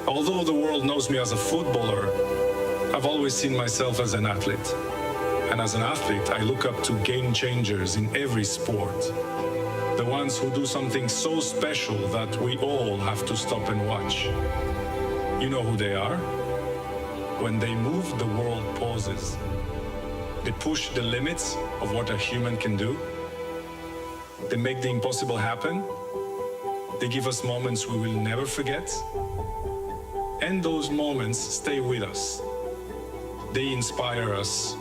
Although the world knows me as a footballer, I've always seen myself as an athlete. And as an athlete, I look up to game changers in every sport. The ones who do something so special that we all have to stop and watch. You know who they are? When they move, the world pauses. They push the limits of what a human can do. They make the impossible happen. They give us moments we will never forget. And those moments stay with us. They inspire us.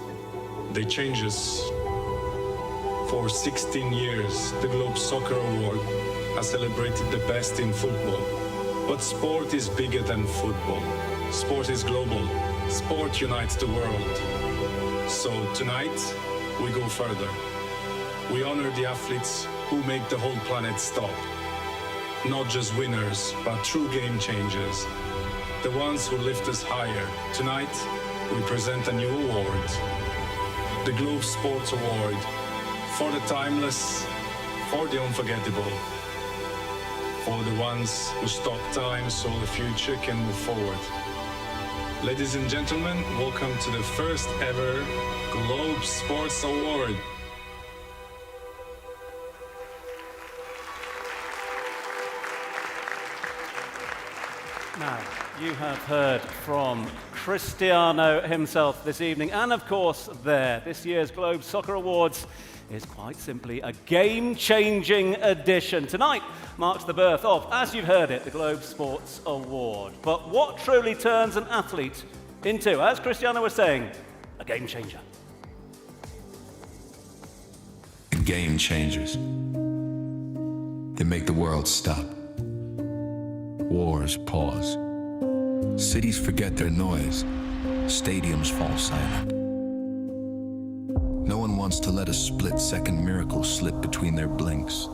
They change us. For 16 years, the Globe Soccer Award has celebrated the best in football. But sport is bigger than football. Sport is global. Sport unites the world. So tonight, we go further. We honor the athletes who make the whole planet stop. Not just winners, but true game changers. The ones who lift us higher. Tonight, we present a new award. The Globe Sports Award. For the timeless, for the unforgettable. For the ones who stop time so the future can move forward. Ladies and gentlemen, welcome to the first ever Globe Sports Award. Now, you have heard from Cristiano himself this evening, and of course this year's Globe Soccer Awards is quite simply a game-changing edition. Tonight marks the birth of, as you've heard it, the Globe Sports Award. But what truly turns an athlete into, as Cristiano was saying, a game changer? Game changers. They make the world stop. Wars pause. Cities forget their noise. Stadiums fall silent. No one wants to let a split-second miracle slip between their blinks.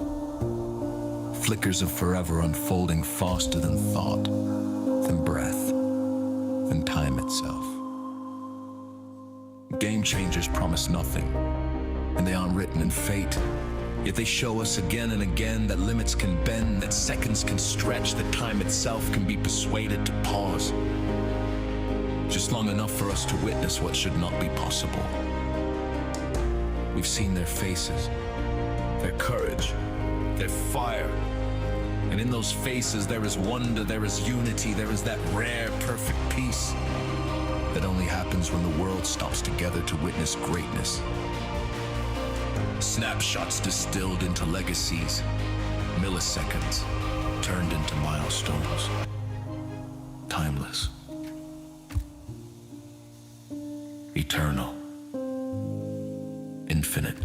Flickers of forever unfolding faster than thought, than breath, than time itself. Game changers promise nothing, and they aren't written in fate. Yet they show us again and again that limits can bend, that seconds can stretch, that time itself can be persuaded to pause. Just long enough for us to witness what should not be possible. We've seen their faces, their courage, their fire. And in those faces there is wonder, there is unity, there is that rare, perfect peace that only happens when the world stops together to witness greatness. Snapshots distilled into legacies, milliseconds turned into milestones. Timeless. Eternal. Infinite.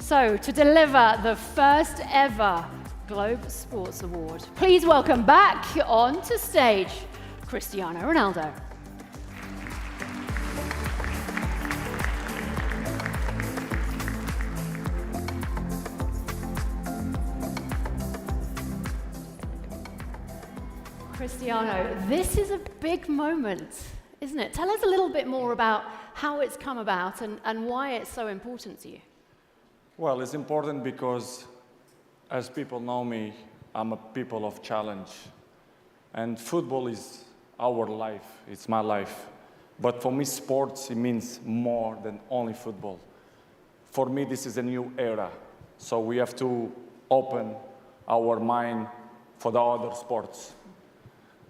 So, to deliver the first ever Globe Sports Award, please welcome back onto stage Cristiano Ronaldo. Cristiano, this is a big moment, isn't it? Tell us a little bit more about how it's come about and why it's so important to you. Well, it's important because, as people know me, I'm a people of challenge. And football is our life, it's my life. But for me, sports, it means more than only football. For me, this is a new era. So we have to open our mind for the other sports.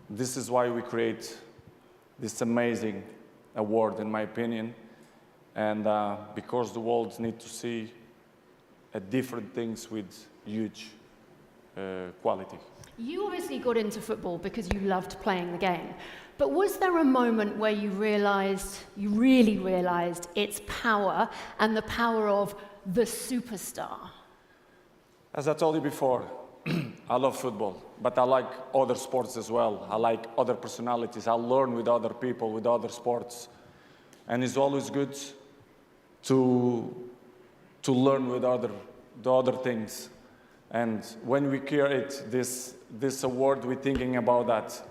This is why we create this amazing award, in my opinion. And because the world needs to see different things with huge quality. You obviously got into football because you loved playing the game. But was there a moment where you really realized its power and the power of the superstar? As I told you before, I love football, but I like other sports as well. I like other personalities. I learn with other people, with other sports. And it's always good to learn with the other things. And when we create this award, we're thinking about that,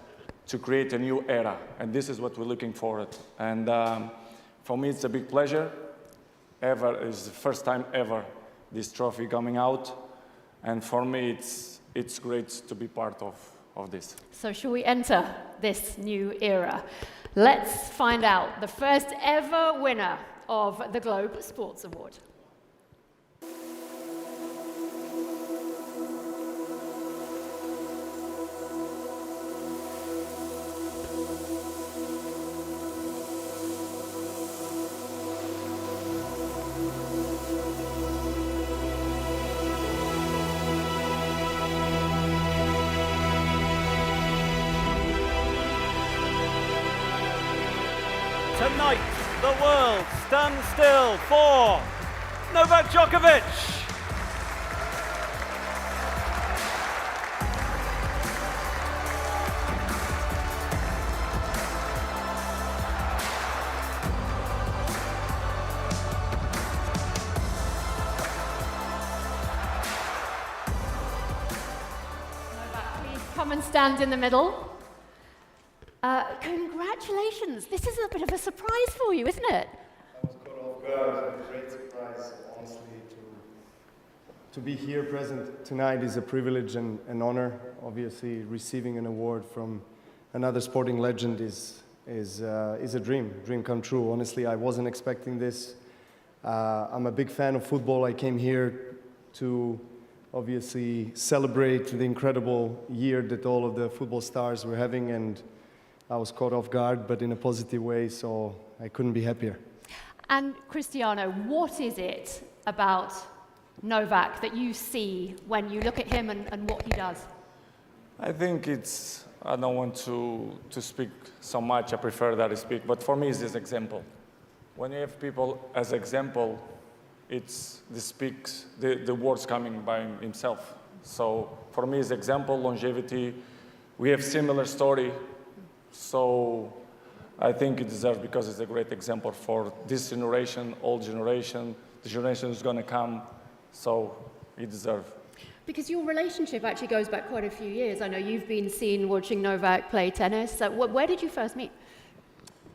to create a new era. And this is what we're looking for. And For me, it's a big pleasure. It's the first time ever this trophy coming out. And for me, it's great to be part of this. So shall we enter this new era? Let's find out the first ever winner of the Globe Sports Award. Tonight, the world stands still for Novak Djokovic. Novak, please come and stand in the middle. Congratulations. This is a bit of a surprise for you, isn't it? I was caught off guard. A great surprise, honestly. To be here present tonight is a privilege and an honor. Obviously, receiving an award from another sporting legend is a dream come true. Honestly, I wasn't expecting this. I'm a big fan of football. I came here to obviously celebrate the incredible year that all of the football stars were having, and I was caught off guard, but in a positive way, so I couldn't be happier. And Cristiano, what is it about Novak that you see when you look at him and what he does? I think I don't want to speak so much, I prefer that I speak, but for me it's this example. When you have people as example, the words coming by himself. So for me it's example, longevity, we have similar story, so I think it deserves, because it's a great example for this generation, old generation, the generation is going to come, so it deserves. Because your relationship actually goes back quite a few years. I know you've been seen watching Novak play tennis. So where did you first meet?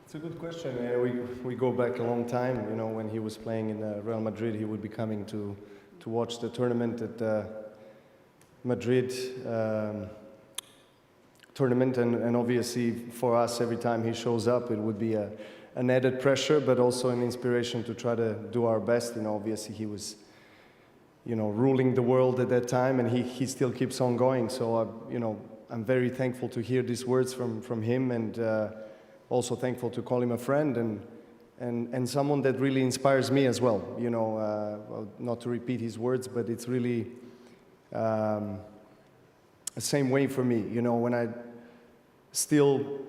It's a good question. We go back a long time. You know, when he was playing in Real Madrid, he would be coming to watch the tournament at Madrid. Tournament, and obviously for us, every time he shows up, it would be an added pressure, but also an inspiration to try to do our best. You know, obviously he was, ruling the world at that time, and he still keeps on going. So, I'm very thankful to hear these words from him, and also thankful to call him a friend and someone that really inspires me as well. Well, not to repeat his words, but it's really the same way for me. When I still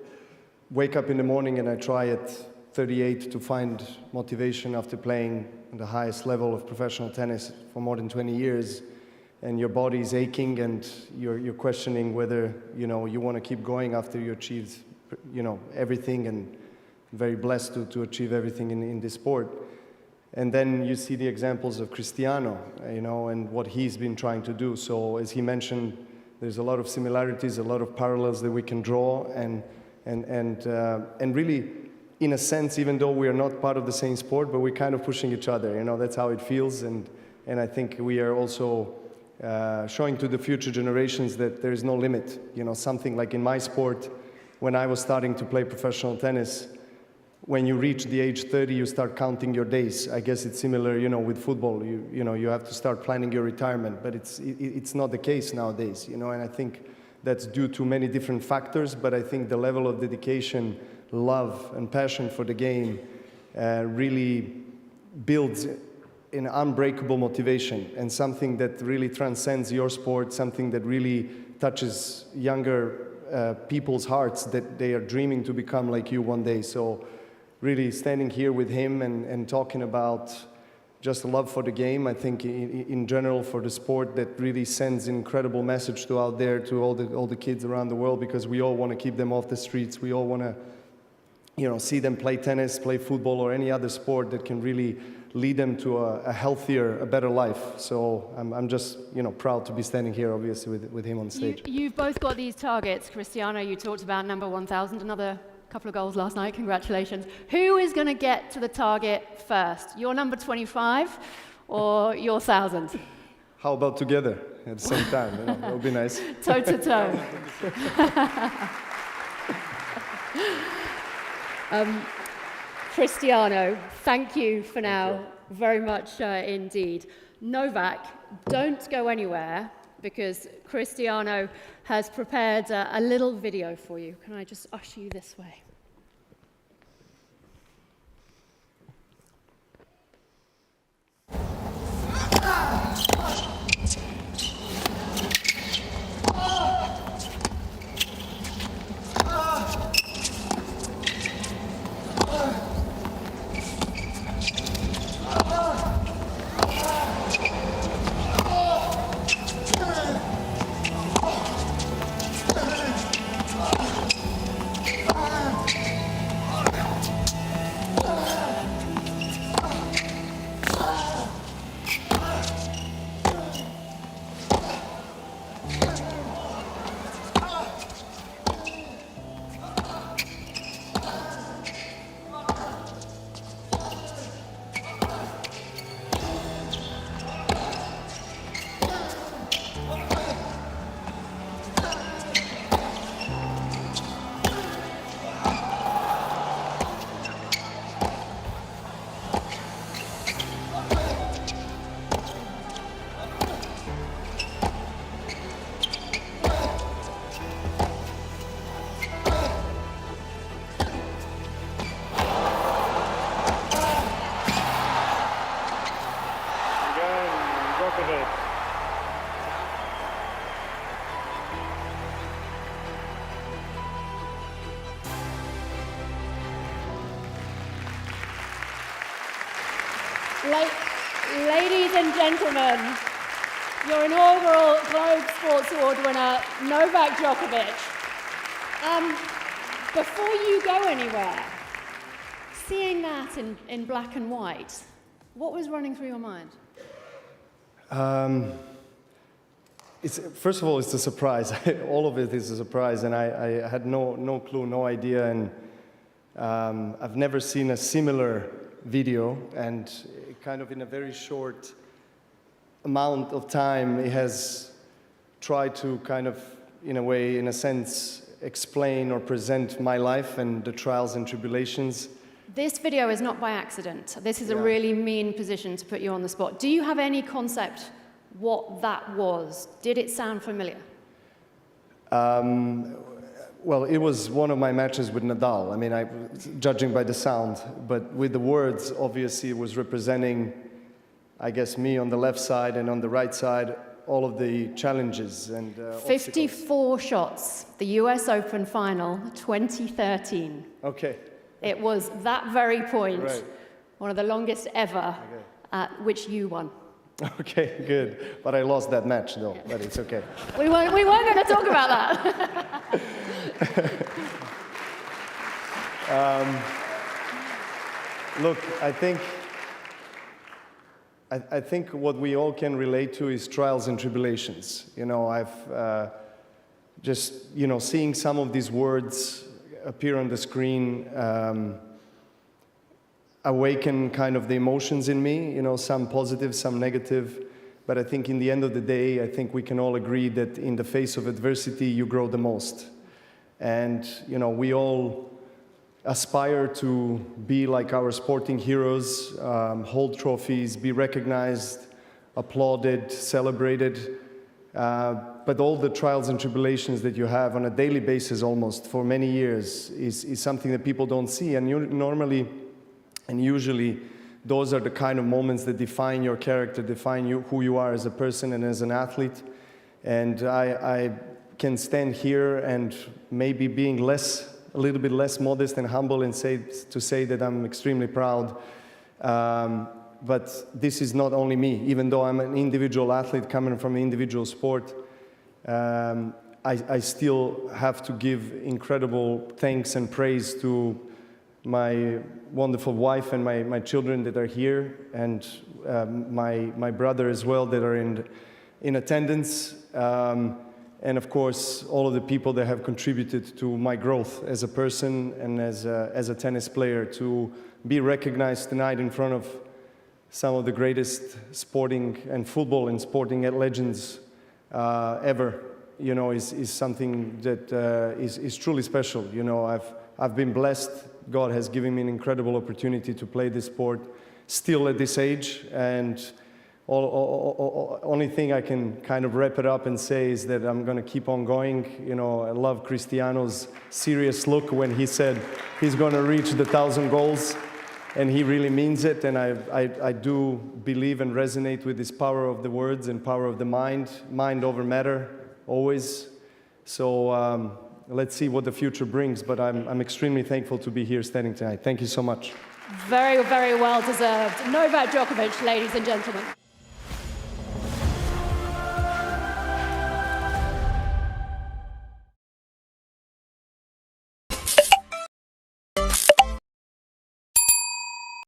wake up in the morning and I try at 38 to find motivation after playing the highest level of professional tennis for more than 20 years, and your body is aching and you're questioning whether you want to keep going after you achieved everything, and very blessed to achieve everything in this sport. And then you see the examples of Cristiano, and what he's been trying to do. So as he mentioned, there's a lot of similarities, a lot of parallels that we can draw, and really, in a sense, even though we are not part of the same sport, but we're kind of pushing each other. That's how it feels, and I think we are also showing to the future generations that there is no limit. Something like in my sport, when I was starting to play professional tennis, when you reach the age 30, you start counting your days. I guess it's similar, with football. You have to start planning your retirement, but it's not the case nowadays, and I think that's due to many different factors, but I think the level of dedication, love, and passion for the game really builds an unbreakable motivation, and something that really transcends your sport, something that really touches younger people's hearts, that they are dreaming to become like you one day. So really standing here with him and talking about just love for the game, I think in general for the sport, that really sends an incredible message out there to all the kids around the world, because we all want to keep them off the streets. We all want to see them play tennis, play football, or any other sport that can really lead them to a healthier, a better life. So I'm just proud to be standing here, obviously, with him on stage. You've both got these targets. Cristiano, you talked about number 1,000. Another couple of goals last night, congratulations. Who is going to get to the target first? Your number 25 or your 1,000? How about together at the same time? You know, that would be nice. Toe to toe. Cristiano, thank you for now, very much indeed. Novak, don't go anywhere because Cristiano has prepared a little video for you. Can I just usher you this way? Ladies and gentlemen, your inaugural Globe Sports Award winner, Novak Djokovic. Before you go anywhere, seeing that in black and white, what was running through your mind? First of all, it's a surprise. All of it is a surprise, and I had no clue, no idea, and I've never seen a similar video, and kind of in a very short amount of time, it has tried to kind of, in a way, in a sense, explain or present my life and the trials and tribulations. This video is not by accident. This is a really mean position to put you on the spot. Do you have any concept what that was? Did it sound familiar? Well, it was one of my matches with Nadal. I mean, judging by the sound, but with the words, obviously, it was representing, I guess, me on the left side and on the right side, all of the challenges and 54 shots, the US Open final, 2013. Okay. It was that very point, Right. one of the longest ever, at which you won. Okay, good. But I lost that match, though, but it's okay. We weren't going to talk about that. Look, I think what we all can relate to is trials and tribulations. You know, I've just, you know, seeing some of these words appear on the screen awaken kind of the emotions in me, you know, some positive, some negative. But I think in the end of the day, I think we can all agree that in the face of adversity, you grow the most. And, you know, we all aspire to be like our sporting heroes, hold trophies, be recognized, applauded, celebrated. But all the trials and tribulations that you have on a daily basis almost for many years is something that people don't see. And normally and usually those are the kind of moments that define your character, define you, who you are as a person and as an athlete. And I can stand here and maybe being a little bit less modest and humble and say that I'm extremely proud. But this is not only me. Even though I'm an individual athlete coming from an individual sport, I still have to give incredible thanks and praise to my wonderful wife and my children that are here, and my brother as well that are in attendance. and of course, all of the people that have contributed to my growth as a person and as a tennis player. To be recognized tonight in front of some of the greatest sporting and football and sporting legends ever, you know, is something that is truly special. You know, I've been blessed. God has given me an incredible opportunity to play this sport still at this age, and only thing I can kind of wrap it up and say is that I'm going to keep on going. You know, I love Cristiano's serious look when he said he's going to reach the 1,000 goals, and he really means it. And I do believe and resonate with this power of the words and power of the mind over matter, always. So let's see what the future brings, but I'm extremely thankful to be here standing tonight. Thank you so much. Very, very well deserved. Novak Djokovic, ladies and gentlemen.